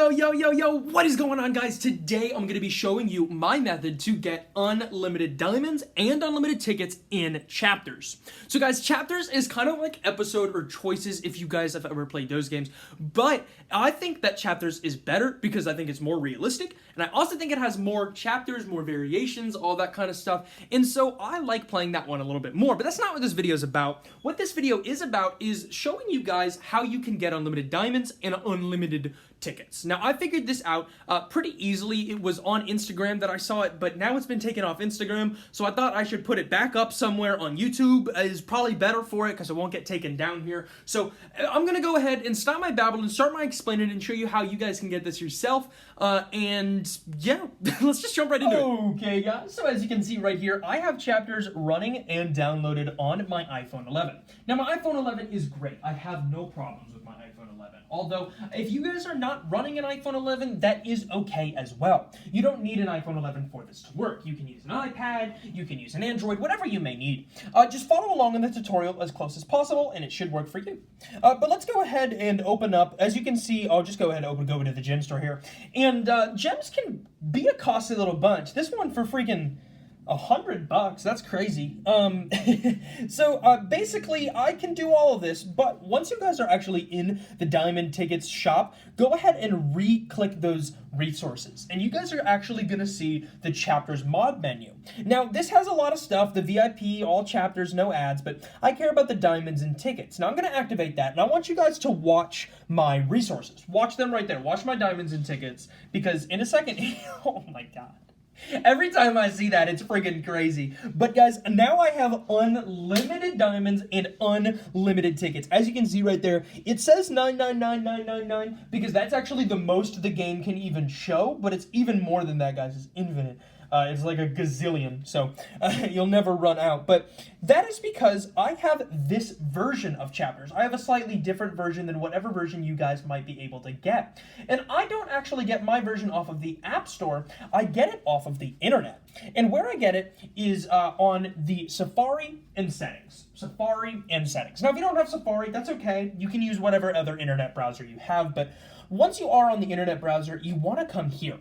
Yo, what is going on, guys? Today I'm going to be showing you my method to get unlimited diamonds and unlimited tickets in chapters. So guys, chapters is kind of like episode or choices if you guys have ever played those games, but I think that chapters is better because I think it's more realistic, and I also think it has more chapters, more variations, all that kind of stuff, and so I like playing that one a little bit more, but that's not what this video is about. What this video is about is showing you guys how you can get unlimited diamonds and unlimited tickets. Now, I figured this out pretty easily. It was on Instagram that I saw it, but now it's been taken off Instagram, so I thought I should put it back up somewhere on YouTube. Is probably better for it because it won't get taken down here. So I'm gonna go ahead and stop my babble and start my explaining and show you how you guys can get this yourself. And yeah, let's just jump right into it. Okay, guys, so as you can see right here, I have chapters running and downloaded on my iPhone 11. Now, my iPhone 11 is great. I have no problems with my iPhone 11. Although, if you guys are not running an iPhone 11, that is okay as well. You don't need an iPhone 11 for this to work. You can use an iPad, you can use an Android, whatever you may need. Just follow along in the tutorial as close as possible, and it should work for you. But let's go ahead and open up. As you can see, I'll just go ahead and go into the gem store here. And gems can be a costly little bunch. This one for freaking $100, that's crazy. So basically I can do all of this, but once you guys are actually in the diamond tickets shop, go ahead and re-click those resources, and you guys are actually gonna see the chapters mod menu. Now, this has a lot of stuff, the VIP, all chapters, no ads, but I care about the diamonds and tickets. Now I'm gonna activate that, and I want you guys to watch my resources. Watch them right there, watch my diamonds and tickets, because in a second, oh my god. Every time I see that, it's freaking crazy. But guys, now I have unlimited diamonds and unlimited tickets. As you can see right there, it says 999999 because that's actually the most the game can even show, but it's even more than that, guys. It's infinite. It's like a gazillion, so you'll never run out. But that is because I have this version of chapters. I have a slightly different version than whatever version you guys might be able to get. And I don't actually get my version off of the App Store. I get it off of the internet. And where I get it is on the Safari and settings. Safari and settings. Now, if you don't have Safari, that's okay. You can use whatever other internet browser you have. But once you are on the internet browser, you want to come here.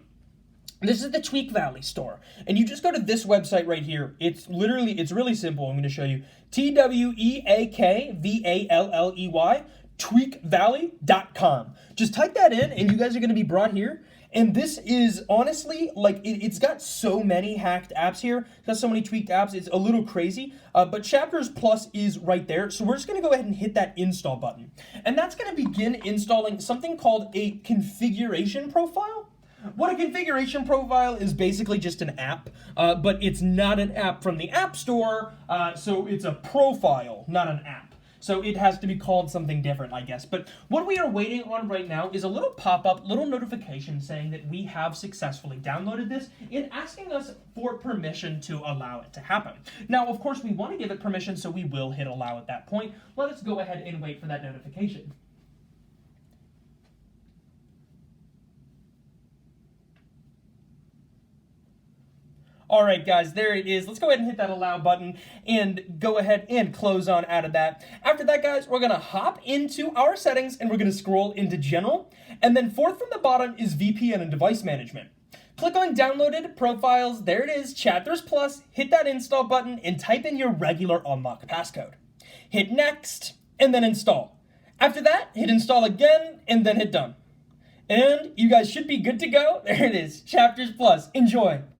This is the Tweak Valley store, and you just go to this website right here. It's really simple. I'm going to show you. TweakValley, tweakvalley.com. Just type that in, and you guys are going to be brought here. And this is honestly, like, it's got so many hacked apps here. It's got so many tweaked apps. It's a little crazy. But Chapters Plus is right there. So we're just going to go ahead and hit that install button. And that's going to begin installing something called a configuration profile. What a configuration profile is basically just an app, but it's not an app from the App Store, so it's a profile, not an app. So it has to be called something different, I guess. But what we are waiting on right now is a little pop-up, little notification saying that we have successfully downloaded this and asking us for permission to allow it to happen. Now, of course, we want to give it permission, so we will hit allow at that point. Let us go ahead and wait for that notification. All right, guys, there it is. Let's go ahead and hit that allow button and go ahead and close on out of that. After that, guys, we're going to hop into our settings and we're going to scroll into general. And then fourth from the bottom is VPN and device management. Click on downloaded profiles. There it is, Chapters Plus. Hit that install button and type in your regular unlock passcode. Hit next and then install. After that, hit install again and then hit done. And you guys should be good to go. There it is, Chapters Plus. Enjoy.